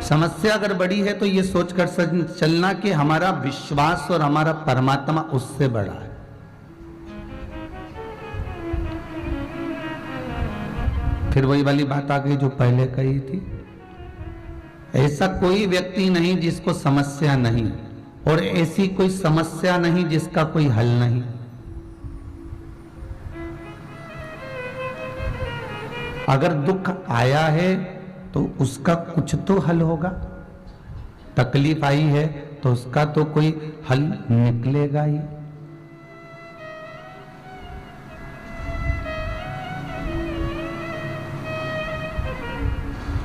समस्या अगर बड़ी है तो ये सोचकर चलना कि हमारा विश्वास और हमारा परमात्मा उससे बड़ा है। फिर वही वाली बात आ गई जो पहले कही थी, ऐसा कोई व्यक्ति नहीं जिसको समस्या नहीं, और ऐसी कोई समस्या नहीं जिसका कोई हल नहीं। अगर दुख आया है तो उसका कुछ तो हल होगा, तकलीफ आई है तो उसका तो कोई हल निकलेगा ही।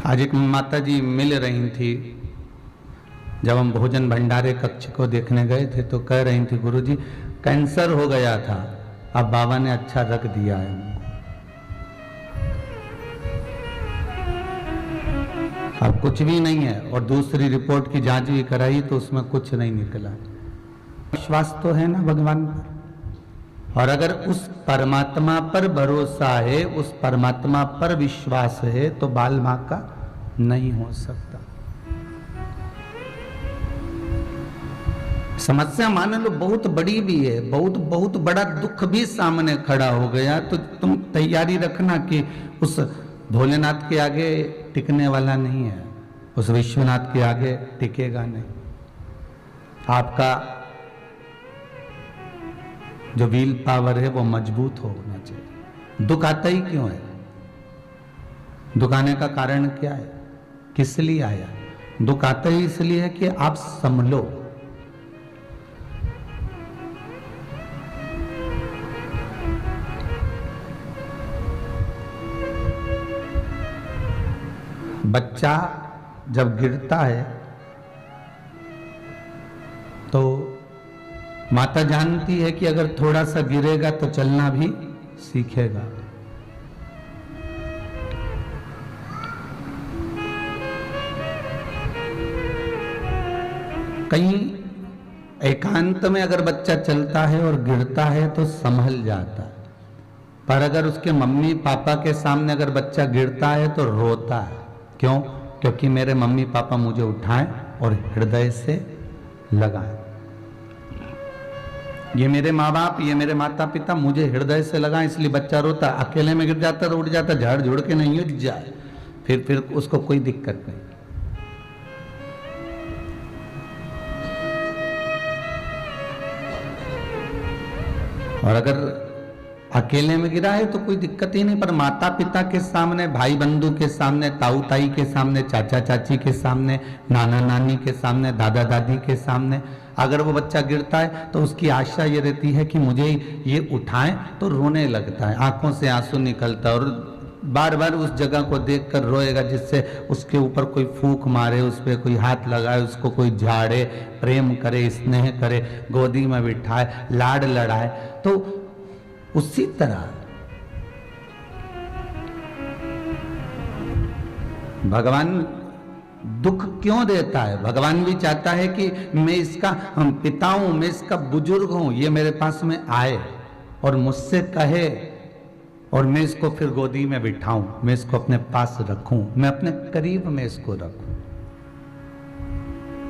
आज एक माता जी मिल रही थी, जब हम भोजन भंडारे कक्ष को देखने गए थे तो कह रही थी, गुरुजी कैंसर हो गया था, अब बाबा ने अच्छा रख दिया है, अब कुछ भी नहीं है। और दूसरी रिपोर्ट की जांच भी कराई तो उसमें कुछ नहीं निकला। विश्वास तो है ना भगवान पर, और अगर उस परमात्मा पर भरोसा है, उस परमात्मा पर विश्वास है तो बाल मां का नहीं हो सकता। समस्या मान लो बहुत बड़ी भी है, बहुत बड़ा दुख भी सामने खड़ा हो गया, तो तुम तैयारी रखना कि उस भोलेनाथ के आगे टिकने वाला नहीं है, उस विश्वनाथ के आगे टिकेगा नहीं। आपका जो व्हील पावर है वो मजबूत होना चाहिए। दुख आता ही क्यों है? दुख आने का कारण क्या है? किस लिए आया? दुख आता ही इसलिए है कि आप संभलो। बच्चा जब गिरता है तो माता जानती है कि अगर थोड़ा सा गिरेगा तो चलना भी सीखेगा। कहीं एकांत में अगर बच्चा चलता है और गिरता है तो संभल जाता है, पर अगर उसके मम्मी पापा के सामने अगर बच्चा गिरता है तो रोता है। क्यों? क्योंकि मेरे मम्मी पापा मुझे उठाएं और हृदय से लगाएं। ये मेरे माँ बाप, ये मेरे माता पिता मुझे हृदय से लगाएं, इसलिए बच्चा रोता। अकेले में गिर जाता तो उठ जाता, झाड़ झुड़ के नहीं उठ जाए, फिर उसको कोई दिक्कत नहीं। और अगर अकेले में गिरा है तो कोई दिक्कत ही नहीं, पर माता पिता के सामने, भाई बंधु के सामने, ताऊ ताई के सामने, चाचा चाची के सामने, नाना नानी के सामने, दादा दादी के सामने अगर वो बच्चा गिरता है तो उसकी आशा ये रहती है कि मुझे ये उठाएं, तो रोने लगता है, आंखों से आंसू निकलता है और बार बार उस जगह को देखकर रोएगा जिससे उसके ऊपर कोई फूंक मारे, उस पर कोई हाथ लगाए, उसको कोई झाड़े, प्रेम करे, स्नेह करे, गोदी में बिठाए, लाड लड़ाए। तो उसी तरह भगवान दुख क्यों देता है? भगवान भी चाहता है कि मैं इसका पिता हूं, मैं इसका बुजुर्ग हूं, ये मेरे पास में आए और मुझसे कहे और मैं इसको फिर गोदी में बिठाऊं, मैं इसको अपने पास रखूं, मैं अपने करीब में इसको रखूं,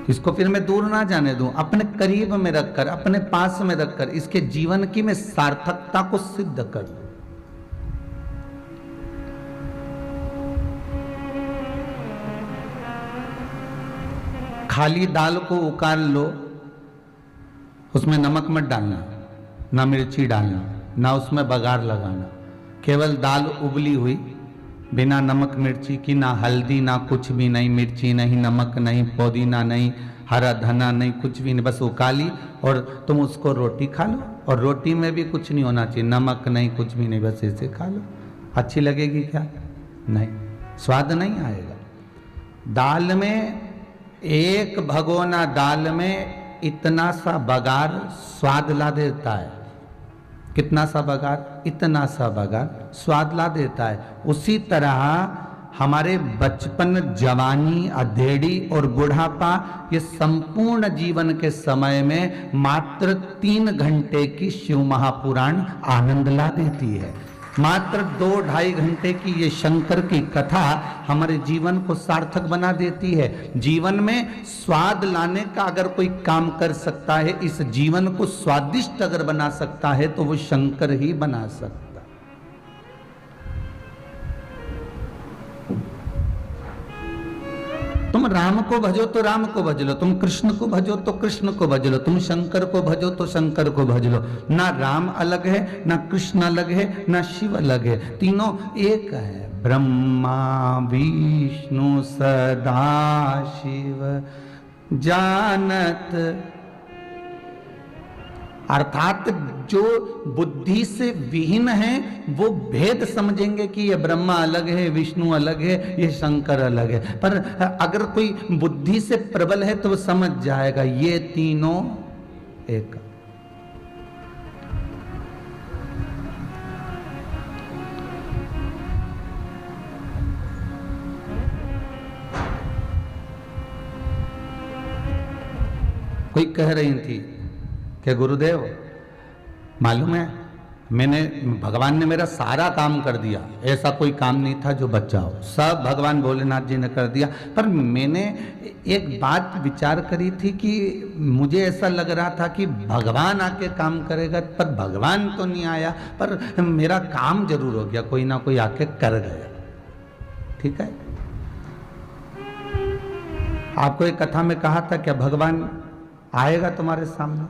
इसको फिर मैं दूर ना जाने दूं, अपने करीब में रखकर, अपने पास में रखकर इसके जीवन की मैं सार्थकता को सिद्ध कर दूं। खाली दाल को उकाल लो, उसमें नमक मत डालना, ना मिर्ची डालना, ना उसमें बघार लगाना, केवल दाल उबली हुई बिना नमक मिर्ची की, ना हल्दी, ना कुछ भी नहीं, मिर्ची नहीं, नमक नहीं, पुदीना नहीं, हरा धना नहीं, कुछ भी नहीं, बस उकाली और तुम उसको रोटी खा लो। और रोटी में भी कुछ नहीं होना चाहिए, नमक नहीं, कुछ भी नहीं, बस ऐसे खा लो। अच्छी लगेगी क्या? नहीं, स्वाद नहीं आएगा। दाल में, एक भगोना दाल में इतना सा बघार स्वाद ला देता है। कितना सा बघार? इतना सा बघार स्वाद ला देता है। उसी तरह हमारे बचपन, जवानी, अधेड़ी और बुढ़ापा, ये संपूर्ण जीवन के समय में मात्र 3 घंटे की शिव महापुराण आनंद ला देती है। मात्र 2-2.5 घंटे की ये शंकर की कथा हमारे जीवन को सार्थक बना देती है। जीवन में स्वाद लाने का अगर कोई काम कर सकता है, इस जीवन को स्वादिष्ट अगर बना सकता है, तो वो शंकर ही बना सकता। तुम राम को भजो तो राम को भज लो, तुम कृष्ण को भजो तो कृष्ण को भज लो, तुम शंकर को भजो तो शंकर को भज लो। ना राम अलग है, ना कृष्ण अलग है, ना शिव अलग है, तीनों एक है। ब्रह्मा विष्णु सदा शिव जानत, अर्थात जो बुद्धि से विहीन है वो भेद समझेंगे कि ये ब्रह्मा अलग है, विष्णु अलग है, ये शंकर अलग है। पर अगर कोई बुद्धि से प्रबल है तो वो समझ जाएगा ये तीनों एक। कोई कह रही थी कि गुरुदेव मालूम है, भगवान ने मेरा सारा काम कर दिया, ऐसा कोई काम नहीं था जो बचा हो, सब भगवान भोलेनाथ जी ने कर दिया। पर मैंने एक बात विचार करी थी कि मुझे ऐसा लग रहा था कि भगवान आके काम करेगा, पर भगवान तो नहीं आया, पर मेरा काम जरूर हो गया, कोई ना कोई आके कर गया। ठीक है, आपको एक कथा में कहा था क्या भगवान आएगा तुम्हारे सामने?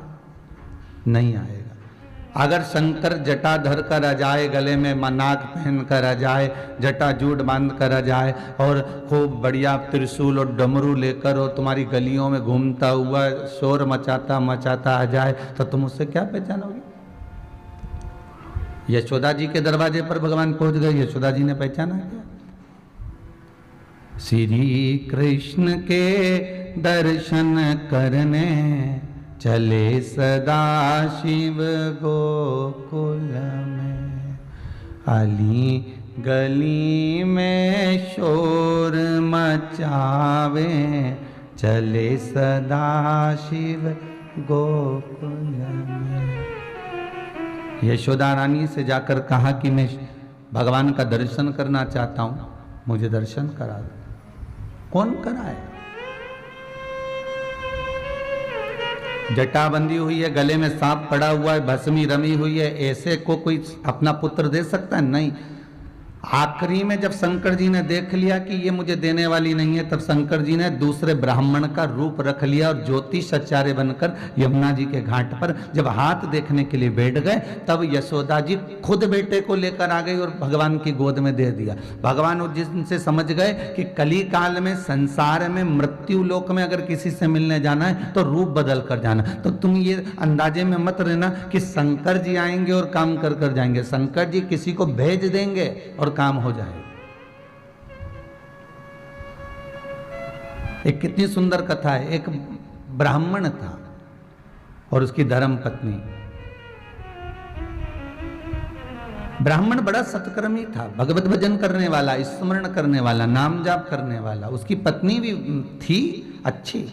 नहीं आएगा। अगर शंकर जटा धर कर आ जाए, गले में नाग पहन कर आ जाए, जटा जूट बांध कर आ जाए और खूब बढ़िया त्रिशूल और डमरू लेकर और तुम्हारी गलियों में घूमता हुआ शोर मचाता मचाता आ जाए, तो तुम उससे क्या पहचानोगे? यशोदा जी के दरवाजे पर भगवान पहुंच गए, यशोदा जी ने पहचाना क्या? श्री कृष्ण के दर्शन करने चले सदा शिव गोकुल में, अली गली में शोर मचावे, चले सदा शिव गोकुल में। यशोदा रानी से जाकर कहा कि मैं भगवान का दर्शन करना चाहता हूं, मुझे दर्शन करा दो। कौन कराए? जटा बंधी हुई है, गले में सांप पड़ा हुआ है, भस्मी रमी हुई है, ऐसे को कोई अपना पुत्र दे सकता है? नहीं। आखिरी में जब शंकर जी ने देख लिया कि ये मुझे देने वाली नहीं है, तब शंकर जी ने दूसरे ब्राह्मण का रूप रख लिया और ज्योतिषाचार्य बनकर यमुना जी के घाट पर जब हाथ देखने के लिए बैठ गए, तब यशोदा जी खुद बेटे को लेकर आ गई और भगवान की गोद में दे दिया। भगवान जिनसे समझ गए कि कली काल में संसार में मृत्यु लोक में अगर किसी से मिलने जाना है तो रूप बदल कर जाना। तो तुम ये अंदाजे में मत रहना कि शंकर जी आएंगे और काम कर कर जाएंगे। शंकर जी किसी को भेज देंगे और काम हो जाए। एक कितनी सुंदर कथा है। एक ब्राह्मण था और उसकी धर्म पत्नी। ब्राह्मण बड़ा सत्कर्मी था, भगवत भजन करने वाला, स्मरण करने वाला, नाम जाप करने वाला। उसकी पत्नी भी थी अच्छी,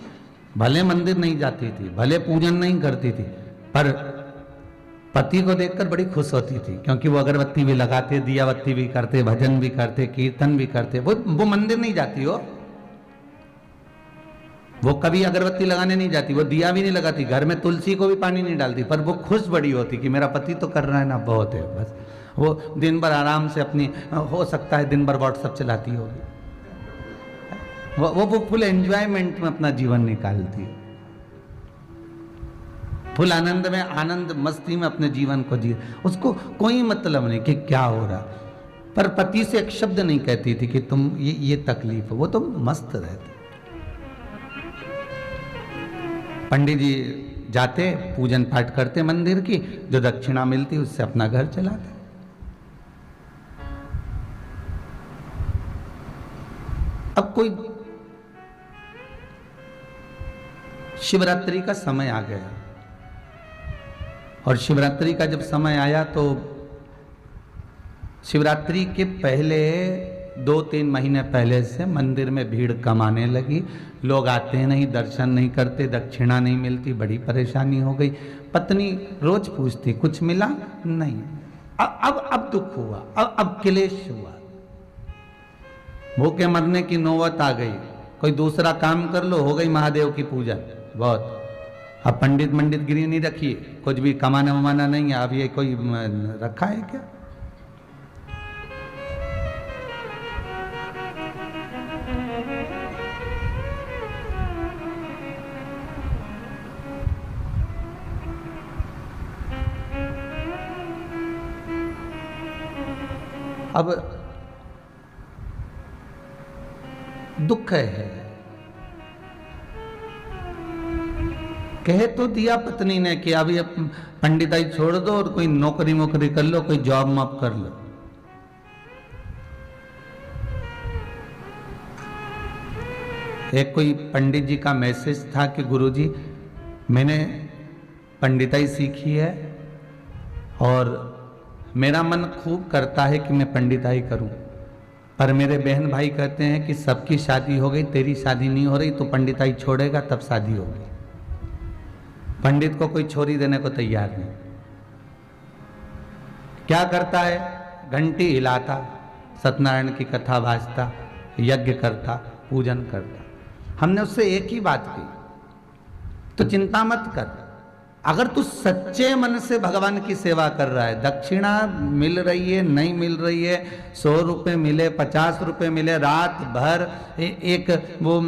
भले मंदिर नहीं जाती थी, भले पूजन नहीं करती थी, पर पति को देखकर बड़ी खुश होती थी, क्योंकि वो अगरबत्ती भी लगाते, दिया बत्ती भी करते, भजन भी करते, कीर्तन भी करते। वो मंदिर नहीं जाती हो, वो कभी अगरबत्ती लगाने नहीं जाती, वो दिया भी नहीं लगाती, घर में तुलसी को भी पानी नहीं डालती, पर वो खुश बड़ी होती कि मेरा पति तो कर रहा है ना, बहुत है। बस वो दिन भर आराम से अपनी, हो सकता है दिन भर व्हाट्सएप चलाती होगी, वो फुल एंजॉयमेंट में अपना जीवन निकालती है, फुल आनंद में, आनंद मस्ती में अपने जीवन को जी। उसको कोई मतलब नहीं कि क्या हो रहा, पर पति से एक शब्द नहीं कहती थी कि तुम ये तकलीफ है, वो तो मस्त रहती। पंडित जी जाते, पूजन पाठ करते मंदिर की, जो दक्षिणा मिलती उससे अपना घर चलाते। अब कोई शिवरात्रि का समय आ गया, और शिवरात्रि का जब समय आया तो शिवरात्रि के पहले 2-3 महीने पहले से मंदिर में भीड़ कम आने लगी। लोग आते नहीं, दर्शन नहीं करते, दक्षिणा नहीं मिलती, बड़ी परेशानी हो गई। पत्नी रोज पूछती, कुछ मिला? नहीं। अब दुख हुआ, अब क्लेश हुआ, भूखे मरने की नौबत आ गई, कोई दूसरा काम कर लो, हो गई महादेव की पूजा बहुत। अब पंडित गिरी नहीं रखिए, कुछ भी कमाना वमाना नहीं है, अब ये कोई रखा है क्या? अब दुख है, कह तो दिया पत्नी ने कि अब ये पंडिताई छोड़ दो और कोई नौकरी वोकरी कर लो, कोई जॉब मॉब कर लो। एक कोई पंडित जी का मैसेज था कि गुरुजी मैंने पंडिताई सीखी है और मेरा मन खूब करता है कि मैं पंडिताई करूं, पर मेरे बहन भाई कहते हैं कि सबकी शादी हो गई, तेरी शादी नहीं हो रही, तो पंडिताई छोड़ेगा तब शादी होगी। पंडित को कोई छोरी देने को तैयार नहीं। क्या करता है? घंटी हिलाता, सत्यनारायण की कथा वाचता, यज्ञ करता, पूजन करता। हमने उससे एक ही बात की, तो चिंता मत कर, अगर तू सच्चे मन से भगवान की सेवा कर रहा है, दक्षिणा मिल रही है नहीं मिल रही है, 100 रुपये मिले 50 रुपये मिले, रात भर एक वो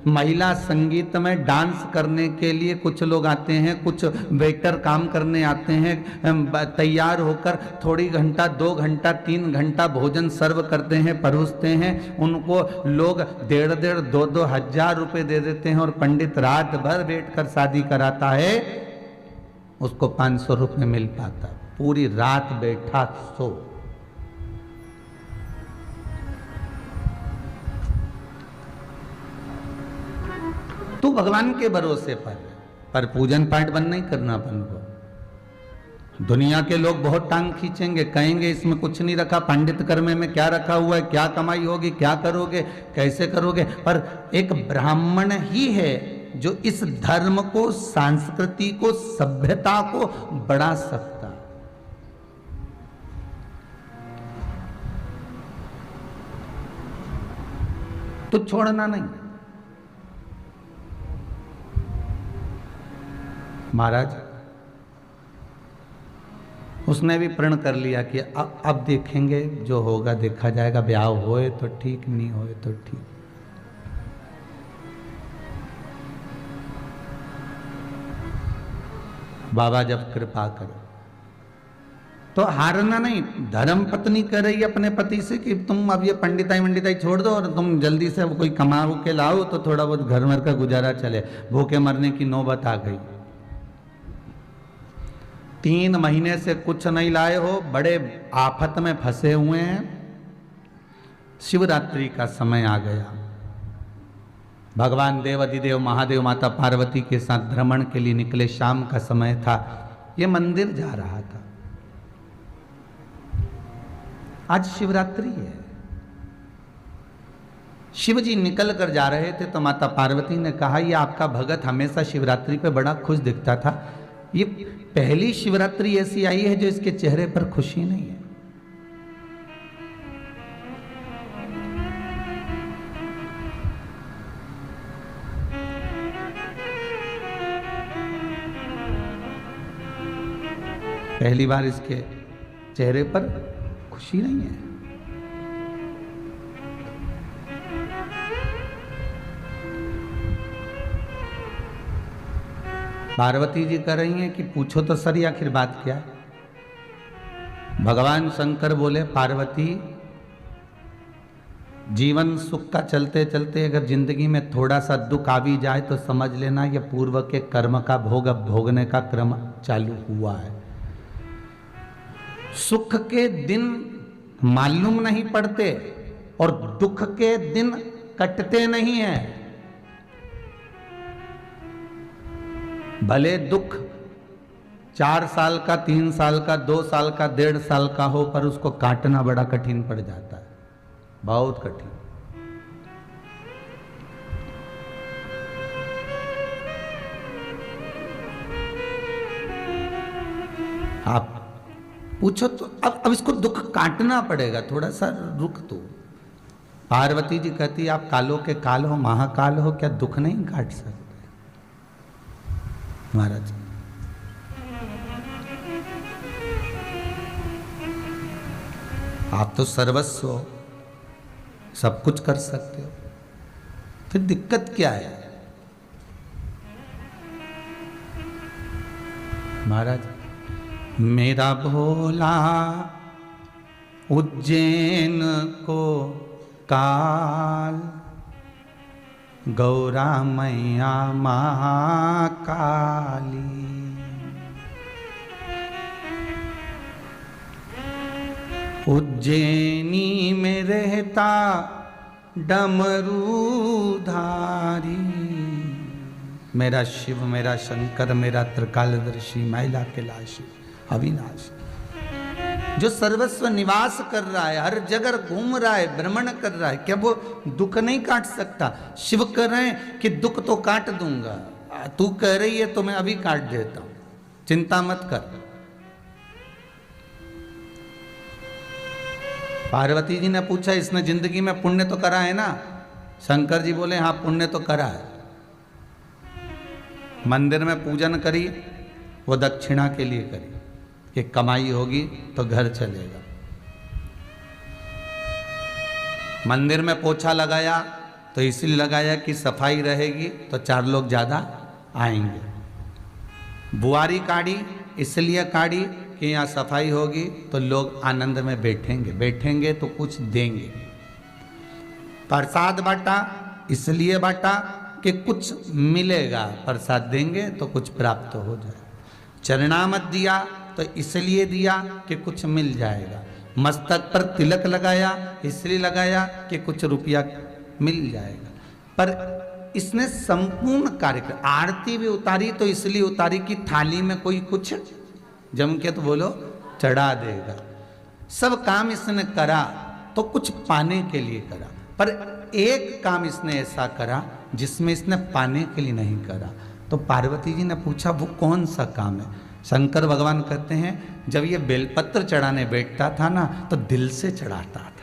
महिला संगीत में डांस करने के लिए कुछ लोग आते हैं, कुछ वेटर काम करने आते हैं, तैयार होकर थोड़ी घंटा 2 घंटा 3 घंटा भोजन सर्व करते हैं, परोसते हैं, उनको लोग 1.5 2 हजार रुपये दे देते हैं और पंडित रात भर बैठ कर शादी कराता है, उसको 500 रुपये मिल पाता, पूरी रात बैठा सो। तू भगवान के भरोसे पर पूजन पाठ बंद नहीं करना अपन को। दुनिया के लोग बहुत टांग खींचेंगे, कहेंगे इसमें कुछ नहीं रखा, पंडित कर्म में क्या रखा हुआ है, क्या कमाई होगी, क्या करोगे, कैसे करोगे। पर एक ब्राह्मण ही है जो इस धर्म को, संस्कृति को, सभ्यता को बढ़ा सकता। तो छोड़ना नहीं। महाराज उसने भी प्रण कर लिया कि अब देखेंगे, जो होगा देखा जाएगा, ब्याह होए तो ठीक, नहीं होए तो ठीक। बाबा जब कृपा करो तो हारना नहीं। धर्म पत्नी कह रही है अपने पति से कि तुम अब ये पंडिताई वंडिताई छोड़ दो और तुम जल्दी से कोई कमा के लाओ तो थोड़ा बहुत घर भर का गुजारा चले, भूखे मरने की नौबत आ गई। 3 महीने से कुछ नहीं लाए हो, बड़े आफत में फंसे हुए हैं। शिवरात्रि का समय आ गया, भगवान देव अधिदेव महादेव माता पार्वती के साथ भ्रमण के लिए निकले, शाम का समय था, ये मंदिर जा रहा था। आज शिवरात्रि है, शिव जी निकल कर जा रहे थे तो माता पार्वती ने कहा, ये आपका भगत हमेशा शिवरात्रि पे बड़ा खुश दिखता था, ये पहली शिवरात्रि ऐसी आई है जो इसके चेहरे पर खुशी नहीं है। पहली बार इसके चेहरे पर खुशी नहीं है। पार्वती जी कह रही हैं कि पूछो तो सर आखिर बात क्या है। भगवान शंकर बोले, पार्वती जीवन सुख का चलते चलते अगर जिंदगी में थोड़ा सा दुख आ भी जाए तो समझ लेना ये पूर्व के कर्म का भोग अब भोगने का क्रम चालू हुआ है। सुख के दिन मालूम नहीं पड़ते और दुख के दिन कटते नहीं हैं। भले दुख 4 साल का, 3 साल का, 2 साल का, 1.5 साल का हो, पर उसको काटना बड़ा कठिन पड़ जाता है, बहुत कठिन। आप पूछो तो अब इसको दुख काटना पड़ेगा, थोड़ा सा रुक तो। पार्वती जी कहती आप कालों के काल हो, महाकाल हो, क्या दुख नहीं काट सकते? महाराज आप तो सर्वस्व हो, सब कुछ कर सकते हो, फिर दिक्कत क्या है? महाराज मेरा भोला उज्जैन को काल, गौरा मैया महाकाली। उज्जैनी में रहता डमरूधारी, मेरा शिव, मेरा शंकर, मेरा त्रिकालदर्शी, मैला कैलाशी, अविनाशी, जो सर्वस्व निवास कर रहा है, हर जगह घूम रहा है, भ्रमण कर रहा है, क्या वो दुख नहीं काट सकता? शिव कह रहे हैं कि दुख तो काट दूंगा, तू कह रही है तो मैं अभी काट देता हूं, चिंता मत कर। पार्वती जी ने पूछा इसने जिंदगी में पुण्य तो करा है ना? शंकर जी बोले हाँ पुण्य तो करा है। मंदिर में पूजन करी, वो दक्षिणा के लिए करी कि कमाई होगी तो घर चलेगा। मंदिर में पोछा लगाया तो इसलिए लगाया कि सफाई रहेगी तो 4 लोग ज्यादा आएंगे। बुआरी काढ़ी इसलिए काढ़ी कि यहाँ सफाई होगी तो लोग आनंद में बैठेंगे, बैठेंगे तो कुछ देंगे। प्रसाद बांटा इसलिए बांटा कि कुछ मिलेगा, प्रसाद देंगे तो कुछ प्राप्त हो जाए। चरणामत दिया तो इसलिए दिया कि कुछ मिल जाएगा। मस्तक पर तिलक लगाया इसलिए लगाया कि कुछ रुपया मिल जाएगा। पर इसने संपूर्ण कार्य, आरती भी उतारी तो इसलिए उतारी कि थाली में कोई कुछ जम के तो बोलो चढ़ा देगा। सब काम इसने करा तो कुछ पाने के लिए करा, पर एक काम इसने ऐसा करा जिसमें इसने पाने के लिए नहीं करा। तो पार्वती जी ने पूछा वो कौन सा काम है? शंकर भगवान कहते हैं जब ये बेलपत्र चढ़ाने बैठता था ना तो दिल से चढ़ाता था।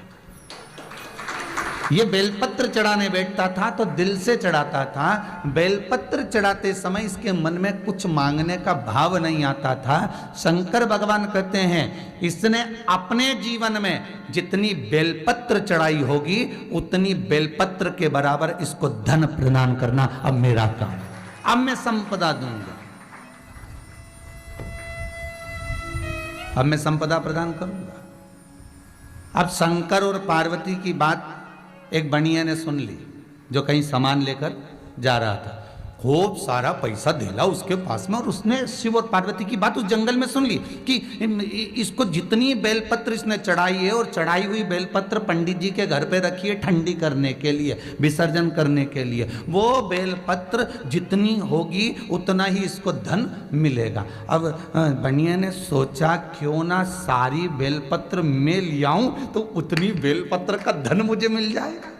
ये बेलपत्र चढ़ाने बैठता था तो दिल से चढ़ाता था। बेलपत्र चढ़ाते समय इसके मन में कुछ मांगने का भाव नहीं आता था। शंकर भगवान कहते हैं इसने अपने जीवन में जितनी बेलपत्र चढ़ाई होगी उतनी बेलपत्र के बराबर इसको धन प्रदान करना अब मेरा काम है। अब मैं संपदा दूंगा, अब मैं संपदा प्रदान करूंगा। अब शंकर और पार्वती की बात एक बनिया ने सुन ली जो कहीं सामान लेकर जा रहा था। खूब सारा पैसा धेला उसके पास में, और उसने शिव और पार्वती की बात उस जंगल में सुन ली कि इसको जितनी बेलपत्र इसने चढ़ाई है, और चढ़ाई हुई बेलपत्र पंडित जी के घर पे रखी है ठंडी करने के लिए, विसर्जन करने के लिए। वो बेलपत्र जितनी होगी उतना ही इसको धन मिलेगा। अब बनिया ने सोचा क्यों ना सारी बेलपत्र मैं ले आऊं तो उतनी बेलपत्र का धन मुझे मिल जाएगा।